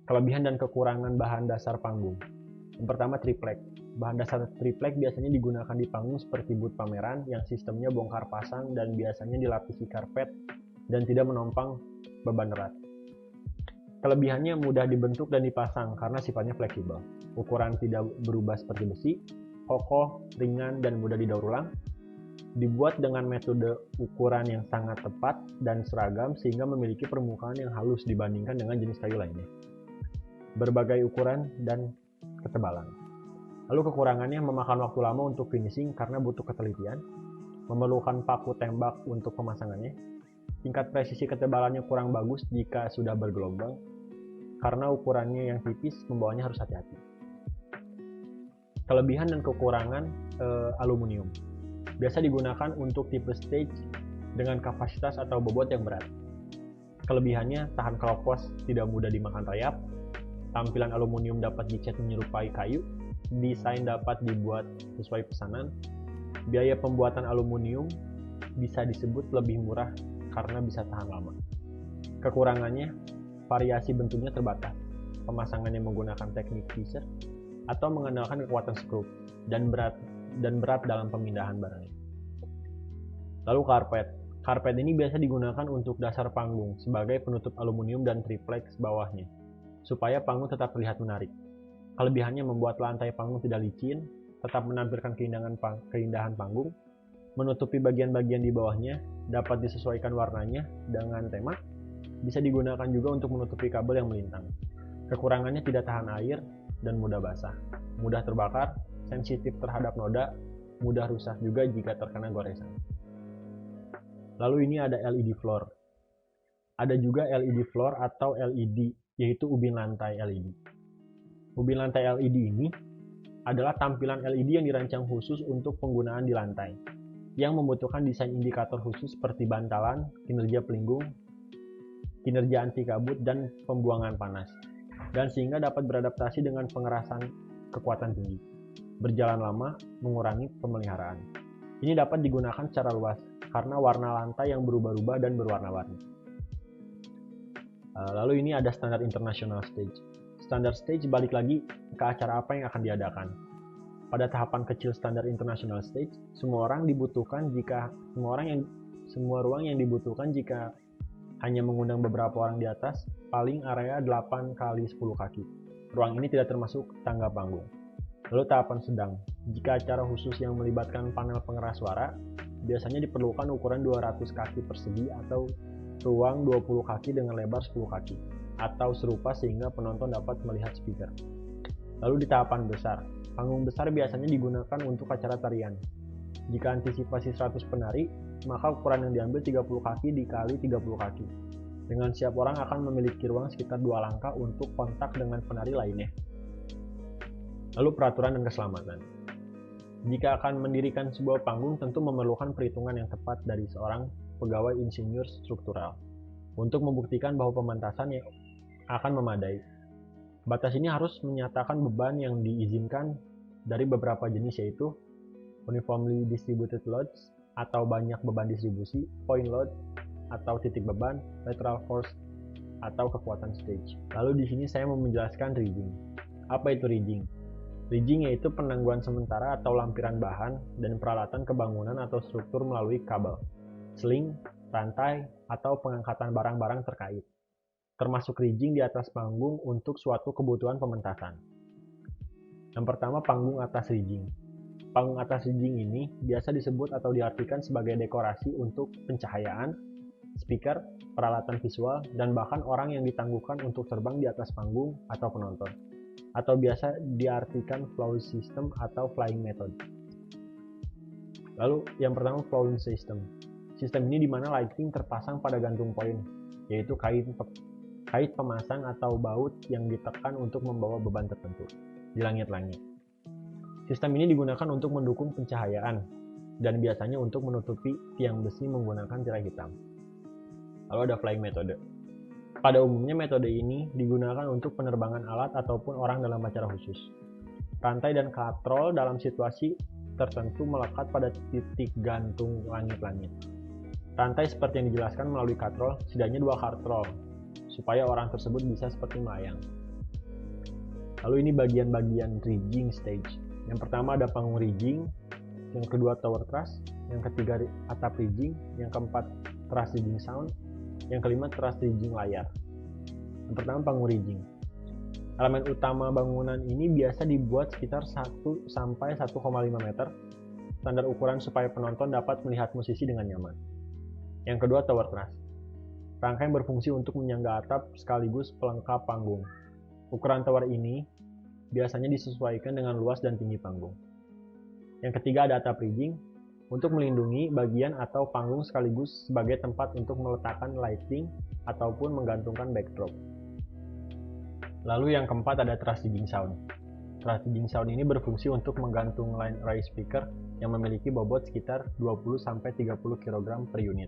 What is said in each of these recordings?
Kelebihan dan kekurangan bahan dasar panggung. Yang pertama, triplek. Bahan dasar triplek biasanya digunakan di panggung seperti booth pameran yang sistemnya bongkar pasang dan biasanya dilapisi karpet dan tidak menopang beban erat. Kelebihannya mudah dibentuk dan dipasang karena sifatnya fleksibel. Ukuran tidak berubah seperti besi, kokoh, ringan, dan mudah didaur ulang. Dibuat dengan metode ukuran yang sangat tepat dan seragam sehingga memiliki permukaan yang halus dibandingkan dengan jenis kayu lainnya. Berbagai ukuran dan ketebalan. Lalu kekurangannya memakan waktu lama untuk finishing karena butuh ketelitian, memerlukan paku tembak untuk pemasangannya, tingkat presisi ketebalannya kurang bagus jika sudah bergelombang, karena ukurannya yang tipis membawanya harus hati-hati. Kelebihan dan kekurangan aluminium. Biasa digunakan untuk tipe stage dengan kapasitas atau bobot yang berat. Kelebihannya tahan keropos, tidak mudah dimakan rayap, tampilan aluminium dapat dicat menyerupai kayu, desain dapat dibuat sesuai pesanan, biaya pembuatan aluminium bisa disebut lebih murah karena bisa tahan lama. Kekurangannya, variasi bentuknya terbatas, pemasangannya menggunakan teknik Fisher atau mengandalkan kekuatan skrup dan berat dalam pemindahan barangnya. Lalu karpet. Karpet ini biasa digunakan untuk dasar panggung sebagai penutup aluminium dan triplex bawahnya, supaya panggung tetap terlihat menarik. Kelebihannya membuat lantai panggung tidak licin, tetap menampilkan keindahan panggung, menutupi bagian-bagian di bawahnya, dapat disesuaikan warnanya dengan tema, bisa digunakan juga untuk menutupi kabel yang melintang. Kekurangannya tidak tahan air dan mudah basah, mudah terbakar, sensitif terhadap noda, mudah rusak juga jika terkena goresan. Lalu ini ada LED floor. Ada juga LED floor atau LED, yaitu ubin lantai LED. Ubin lantai LED ini adalah tampilan LED yang dirancang khusus untuk penggunaan di lantai, yang membutuhkan desain indikator khusus seperti bantalan, kinerja pelindung, kinerja anti kabut, dan pembuangan panas, dan sehingga dapat beradaptasi dengan pengerasan kekuatan tinggi. Berjalan lama, mengurangi pemeliharaan. Ini dapat digunakan secara luas, karena warna lantai yang berubah-ubah dan berwarna-warni. Lalu ini ada standar international stage. Standar stage balik lagi ke acara apa yang akan diadakan. Pada tahapan kecil standar international stage, semua ruang yang dibutuhkan jika hanya mengundang beberapa orang di atas, paling area 8 x 10 kaki. Ruang ini tidak termasuk tangga panggung. Lalu tahapan sedang. Jika acara khusus yang melibatkan panel pengeras suara, biasanya diperlukan ukuran 200 kaki persegi atau ruang 20 kaki dengan lebar 10 kaki, atau serupa sehingga penonton dapat melihat speaker. Lalu di tahapan besar, panggung besar biasanya digunakan untuk acara tarian. Jika antisipasi 100 penari, maka ukuran yang diambil 30 kaki dikali 30 kaki. Dengan setiap orang akan memiliki ruang sekitar 2 langkah untuk kontak dengan penari lainnya. Lalu peraturan dan keselamatan. Jika akan mendirikan sebuah panggung, tentu memerlukan perhitungan yang tepat dari seorang pegawai insinyur struktural untuk membuktikan bahwa pementasan yang akan memadai. Batas ini harus menyatakan beban yang diizinkan dari beberapa jenis, yaitu uniformly distributed loads atau banyak beban distribusi, point load atau titik beban, lateral force atau kekuatan stage. Lalu di sini saya mau menjelaskan rigging. Apa itu rigging? Rigging yaitu penangguhan sementara atau lampiran bahan dan peralatan kebangunan atau struktur melalui kabel, sling, rantai, atau pengangkatan barang-barang terkait. Termasuk rigging di atas panggung untuk suatu kebutuhan pementasan. Yang pertama, panggung atas rigging. Panggung atas rigging ini biasa disebut atau diartikan sebagai dekorasi untuk pencahayaan, speaker, peralatan visual, dan bahkan orang yang ditangguhkan untuk terbang di atas panggung atau penonton, atau biasa diartikan flow system atau flying method. Lalu yang pertama, flowing system. Sistem ini di mana lighting terpasang pada gantung poin, yaitu kait pemasang atau baut yang ditekan untuk membawa beban tertentu di langit-langit. Sistem ini digunakan untuk mendukung pencahayaan dan biasanya untuk menutupi tiang besi menggunakan tirai hitam. Lalu ada flying method. Pada umumnya metode ini digunakan untuk penerbangan alat ataupun orang dalam acara khusus. Rantai dan katrol dalam situasi tertentu melekat pada titik gantung langit-langit. Rantai seperti yang dijelaskan melalui katrol, setidaknya 2 katrol, supaya orang tersebut bisa seperti melayang. Lalu ini bagian-bagian rigging stage. Yang pertama ada panggung rigging, yang kedua tower truss, yang ketiga atap rigging, yang keempat truss rigging sound, yang kelima truss rigging layar. Yang pertama panggung rigging. Elemen utama bangunan ini biasa dibuat sekitar 1 sampai 1,5 meter, standar ukuran supaya penonton dapat melihat musisi dengan nyaman. Yang kedua tower truss. Rangka yang berfungsi untuk menyangga atap sekaligus pelengkap panggung. Ukuran tower ini biasanya disesuaikan dengan luas dan tinggi panggung. Yang ketiga ada atap rigging, untuk melindungi bagian atau panggung sekaligus sebagai tempat untuk meletakkan lighting ataupun menggantungkan backdrop. Lalu yang keempat ada truss rigging sound. Truss rigging sound ini berfungsi untuk menggantung line array speaker yang memiliki bobot sekitar 20-30 kg per unit.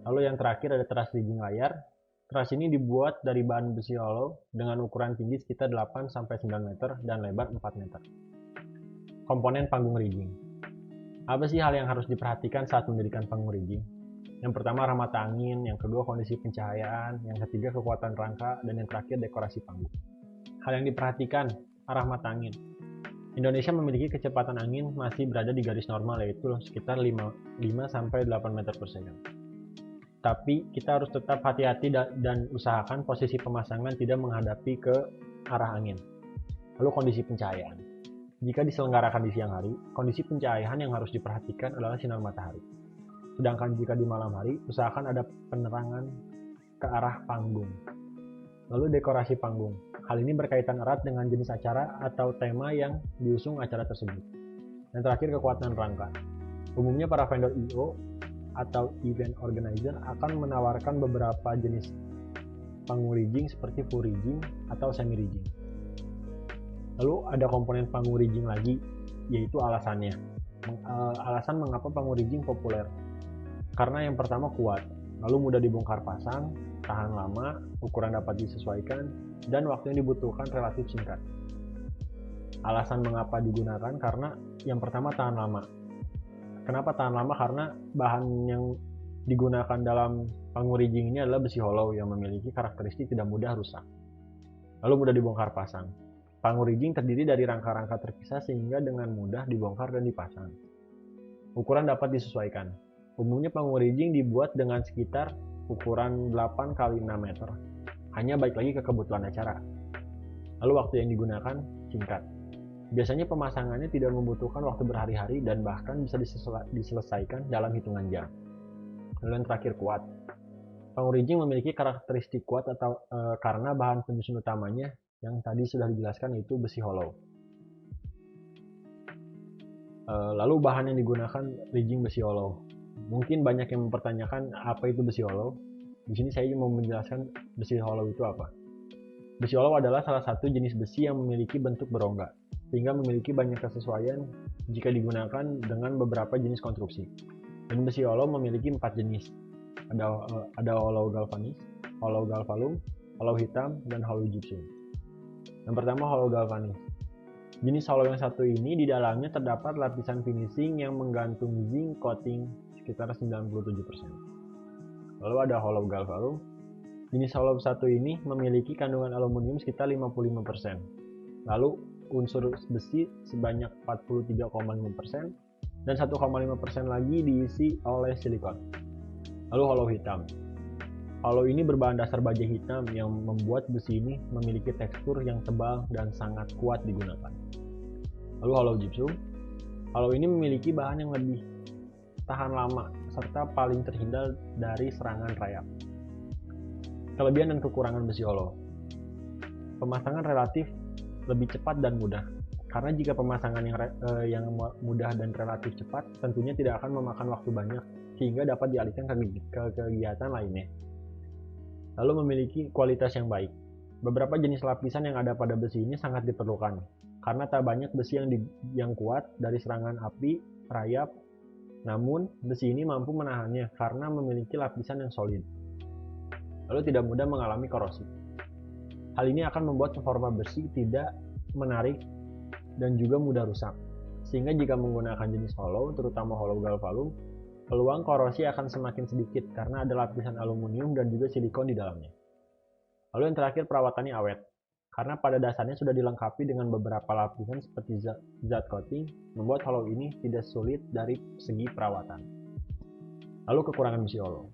Lalu yang terakhir ada truss rigging layar. Truss ini dibuat dari bahan besi hollow dengan ukuran tinggi sekitar 8-9 meter dan lebar 4 meter. Komponen panggung rigging. Apa sih hal yang harus diperhatikan saat mendirikan panggung rigging? Yang pertama arah mata angin, yang kedua kondisi pencahayaan, yang ketiga kekuatan rangka, dan yang terakhir dekorasi panggung. Hal yang diperhatikan, arah mata angin. Indonesia memiliki kecepatan angin masih berada di garis normal, yaitu sekitar 5-8 meter per second. Tapi kita harus tetap hati-hati dan usahakan posisi pemasangan tidak menghadapi ke arah angin. Lalu kondisi pencahayaan. Jika diselenggarakan di siang hari, kondisi pencahayaan yang harus diperhatikan adalah sinar matahari. Sedangkan jika di malam hari, usahakan ada penerangan ke arah panggung. Lalu dekorasi panggung. Hal ini berkaitan erat dengan jenis acara atau tema yang diusung acara tersebut. Yang terakhir kekuatan rangka. Umumnya para vendor I/O atau event organizer akan menawarkan beberapa jenis panggung rigging seperti full rigging atau semi rigging. Lalu ada komponen panggung rigging lagi, yaitu alasannya. Alasan mengapa panggung rigging populer. Karena yang pertama kuat, lalu mudah dibongkar pasang, tahan lama, ukuran dapat disesuaikan, dan waktu yang dibutuhkan relatif singkat. Alasan mengapa digunakan karena yang pertama tahan lama. Kenapa tahan lama? Karena bahan yang digunakan dalam panggung rigging ini adalah besi hollow yang memiliki karakteristik tidak mudah rusak. Lalu mudah dibongkar pasang. Panggung rigging terdiri dari rangka-rangka terpisah sehingga dengan mudah dibongkar dan dipasang. Ukuran dapat disesuaikan. Umumnya panggung rigging dibuat dengan sekitar ukuran 8 x 6 meter. Hanya baik lagi ke kebutuhan acara. Lalu waktu yang digunakan singkat. Biasanya pemasangannya tidak membutuhkan waktu berhari-hari dan bahkan bisa diselesaikan dalam hitungan jam. Lalu yang terakhir kuat. Panggung rigging memiliki karakteristik kuat karena bahan penyusun utamanya yang tadi sudah dijelaskan yaitu besi hollow. Lalu bahan yang digunakan rigging besi hollow. Mungkin banyak yang mempertanyakan apa itu besi hollow. Di sini saya mau menjelaskan besi hollow itu apa. Besi hollow adalah salah satu jenis besi yang memiliki bentuk berongga, sehingga memiliki banyak kesesuaian jika digunakan dengan beberapa jenis konstruksi. Dan besi hollow memiliki 4 jenis. Ada hollow galvanis, hollow galvalum, hollow hitam, dan hollow gypsum. Yang pertama hollow galvanis. Jenis hollow yang satu ini di dalamnya terdapat lapisan finishing yang menggantung zinc coating sekitar 97%. Lalu ada hollow galvalum. Jenis hollow satu ini memiliki kandungan aluminium sekitar 55%. Lalu unsur besi sebanyak 43,5% dan 1,5% lagi diisi oleh silikon. Lalu hollow hitam. Hollow ini berbahan dasar baja hitam yang membuat besi ini memiliki tekstur yang tebal dan sangat kuat digunakan. Lalu hollow gypsum. Hollow ini memiliki bahan yang lebih tahan lama serta paling terhindar dari serangan rayap. Kelebihan dan kekurangan besi hollow. Pemasangan relatif lebih cepat dan mudah. Karena jika pemasangan yang mudah dan relatif cepat, tentunya tidak akan memakan waktu banyak sehingga dapat dialihkan ke kegiatan lainnya. Lalu memiliki kualitas yang baik. Beberapa jenis lapisan yang ada pada besi ini sangat diperlukan karena tak banyak besi yang kuat dari serangan api, rayap. Namun, besi ini mampu menahannya karena memiliki lapisan yang solid. Lalu tidak mudah mengalami korosi. Hal ini akan membuat performa besi tidak menarik dan juga mudah rusak. Sehingga jika menggunakan jenis hollow, terutama hollow galvalum, peluang korosi akan semakin sedikit karena ada lapisan aluminium dan juga silikon di dalamnya. Lalu yang terakhir perawatannya awet. karena pada dasarnya sudah dilengkapi dengan beberapa lapisan seperti zat coating, membuat hollow ini tidak sulit dari segi perawatan. Lalu kekurangan besi hollow.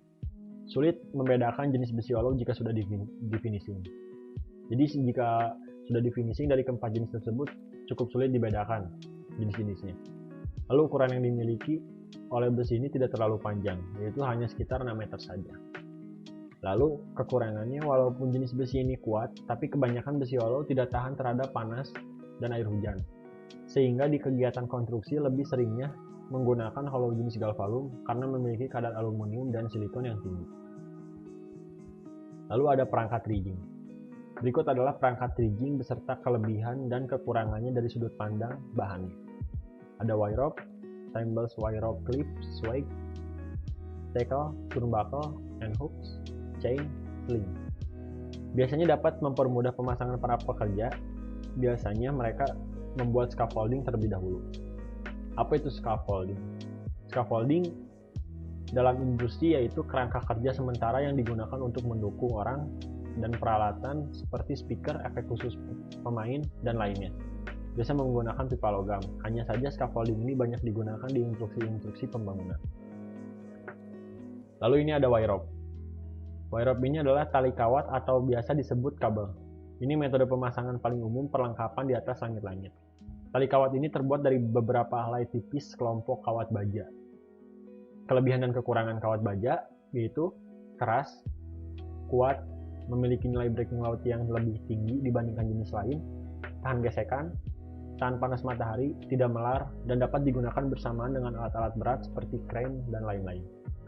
Sulit membedakan jenis besi hollow jika sudah di finishing. Jadi jika sudah di finishing dari keempat jenis tersebut, cukup sulit dibedakan jenis-jenisnya. Lalu ukuran yang dimiliki oleh besi ini tidak terlalu panjang, yaitu hanya sekitar 6 meter saja. Lalu kekurangannya, walaupun jenis besi ini kuat, tapi kebanyakan besi hollow tidak tahan terhadap panas dan air hujan. Sehingga di kegiatan konstruksi lebih seringnya menggunakan hollow jenis galvalum karena memiliki kadar aluminium dan silikon yang tinggi. Lalu ada perangkat rigging. Berikut adalah perangkat rigging beserta kelebihan dan kekurangannya dari sudut pandang bahannya. Ada wire rope, Timbals wire rope clip, swag, tackle, turnbuckle, and hooks, chain, sling. Biasanya dapat mempermudah pemasangan para pekerja. Biasanya mereka membuat scaffolding terlebih dahulu. Apa itu scaffolding? Scaffolding dalam industri yaitu kerangka kerja sementara yang digunakan untuk mendukung orang dan peralatan seperti speaker, efek khusus pemain, dan lainnya. Biasa menggunakan pipa logam. Hanya saja scaffolding ini banyak digunakan di instruksi-instruksi pembangunan. Lalu ini ada wire rope. Wire rope ini adalah tali kawat atau biasa disebut kabel. Ini metode pemasangan paling umum perlengkapan di atas langit-langit. Tali kawat ini terbuat dari beberapa helai tipis kelompok kawat baja. Kelebihan dan kekurangan kawat baja yaitu keras, kuat, memiliki nilai breaking load yang lebih tinggi dibandingkan jenis lain, tahan gesekan, tahan panas matahari, tidak melar, dan dapat digunakan bersamaan dengan alat-alat berat seperti crane dan lain-lain.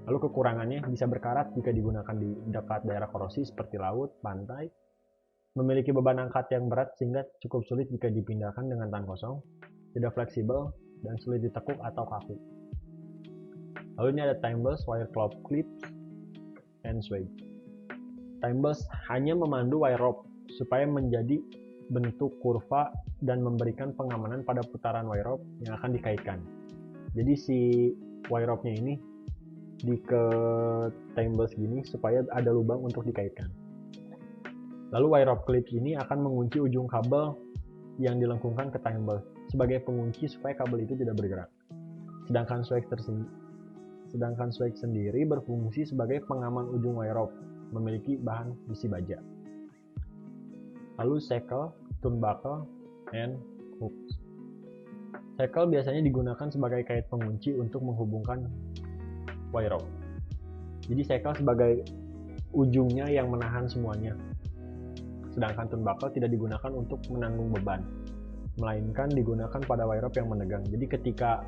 Lalu kekurangannya bisa berkarat jika digunakan di dekat daerah korosi seperti laut, pantai, memiliki beban angkat yang berat sehingga cukup sulit jika dipindahkan dengan tangan kosong, tidak fleksibel, dan sulit ditekuk atau kaku. Lalu ini ada Timbals wire cloth clips and swag. Timbals hanya memandu wire rope supaya menjadi bentuk kurva dan memberikan pengamanan pada putaran wire rope yang akan dikaitkan. Jadi si wire rope-nya ini di ke Timbals gini supaya ada lubang untuk dikaitkan. Lalu wire rope clips ini akan mengunci ujung kabel yang dilengkungkan ke Timbals sebagai pengunci supaya kabel itu tidak bergerak. Sedangkan swag sendiri berfungsi sebagai pengaman ujung wire rope, memiliki bahan besi baja. Lalu shackle, turnbuckle, and hooks. Shackle biasanya digunakan sebagai kait pengunci untuk menghubungkan wire rope. Jadi shackle sebagai ujungnya yang menahan semuanya. Sedangkan turnbuckle tidak digunakan untuk menanggung beban, melainkan digunakan pada wire rope yang menegang. Jadi ketika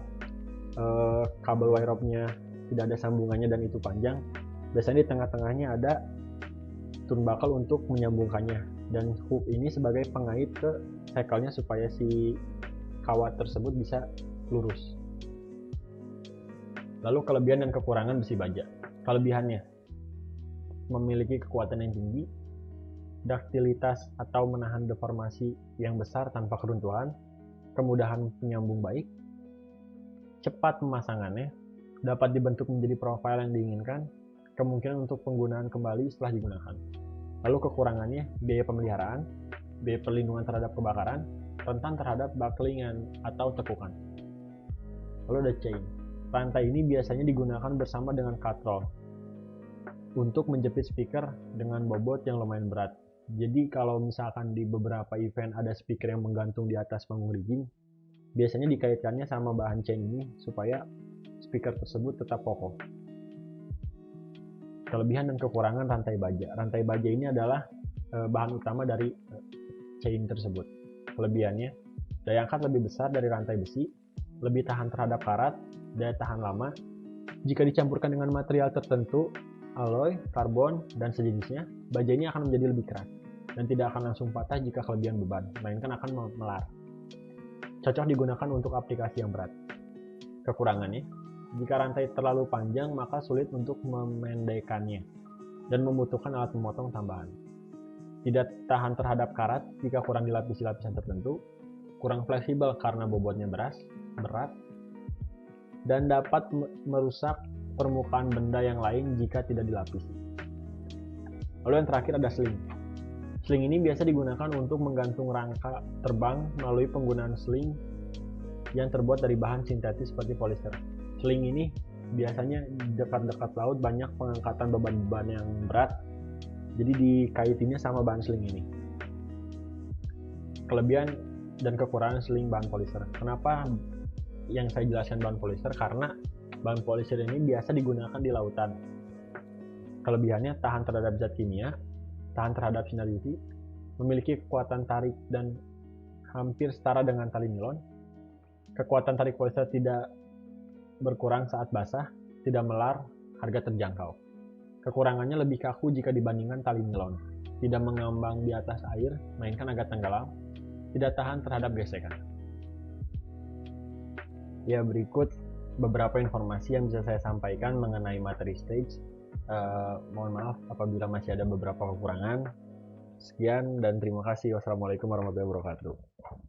kabel wire rope-nya tidak ada sambungannya dan itu panjang, biasanya di tengah-tengahnya ada turnbuckle untuk menyambungkannya, dan hook ini sebagai pengait ke shackle-nya supaya si kawat tersebut bisa lurus. Lalu kelebihan dan kekurangan besi baja. Kelebihannya, memiliki kekuatan yang tinggi, daktilitas atau menahan deformasi yang besar tanpa keruntuhan, kemudahan penyambung baik, cepat pemasangannya, dapat dibentuk menjadi profil yang diinginkan, kemungkinan untuk penggunaan kembali setelah digunakan. Lalu kekurangannya, biaya pemeliharaan, biaya perlindungan terhadap kebakaran, rentan terhadap bucklingan atau tekukan. Lalu ada chain. Rantai ini biasanya digunakan bersama dengan katrol untuk menjepit speaker dengan bobot yang lumayan berat. Jadi kalau misalkan di beberapa event ada speaker yang menggantung di atas panggung rigging, biasanya dikaitkannya sama bahan chain ini supaya speaker tersebut tetap kokoh. Kelebihan dan kekurangan rantai baja. Rantai baja ini adalah bahan utama dari chain tersebut. Kelebihannya, daya angkat lebih besar dari rantai besi, lebih tahan terhadap karat, daya tahan lama. Jika dicampurkan dengan material tertentu, alloy, karbon, dan sejenisnya, baja ini akan menjadi lebih keras dan tidak akan langsung patah jika kelebihan beban, melainkan akan melar. Cocok digunakan untuk aplikasi yang berat. Kekurangannya, jika rantai terlalu panjang maka sulit untuk memendekkannya dan membutuhkan alat pemotong tambahan. Tidak tahan terhadap karat jika kurang dilapisi lapisan tertentu, kurang fleksibel karena bobotnya berat, dan dapat merusak permukaan benda yang lain jika tidak dilapisi. Lalu yang terakhir ada sling. Sling ini biasa digunakan untuk menggantung rangka terbang melalui penggunaan sling yang terbuat dari bahan sintetis seperti polister. Sling ini biasanya dekat-dekat laut banyak pengangkatan beban-beban yang berat, jadi dikaitinnya sama bahan sling ini. Kelebihan dan kekurangan sling bahan polister. Kenapa yang saya jelaskan bahan polister? Karena bahan polister ini biasa digunakan di lautan. Kelebihannya tahan terhadap zat kimia, tahan terhadap sinar UV, memiliki kekuatan tarik dan hampir setara dengan tali nilon. Kekuatan tarik polister tidak berkurang saat basah, tidak melar, harga terjangkau. Kekurangannya lebih kaku jika dibandingkan tali nilon, tidak mengambang di atas air, melainkan agak tenggelam, tidak tahan terhadap gesekan. Ya, berikut beberapa informasi yang bisa saya sampaikan mengenai materi stage. Mohon maaf apabila masih ada beberapa kekurangan. Sekian dan terima kasih. Wassalamualaikum warahmatullahi wabarakatuh.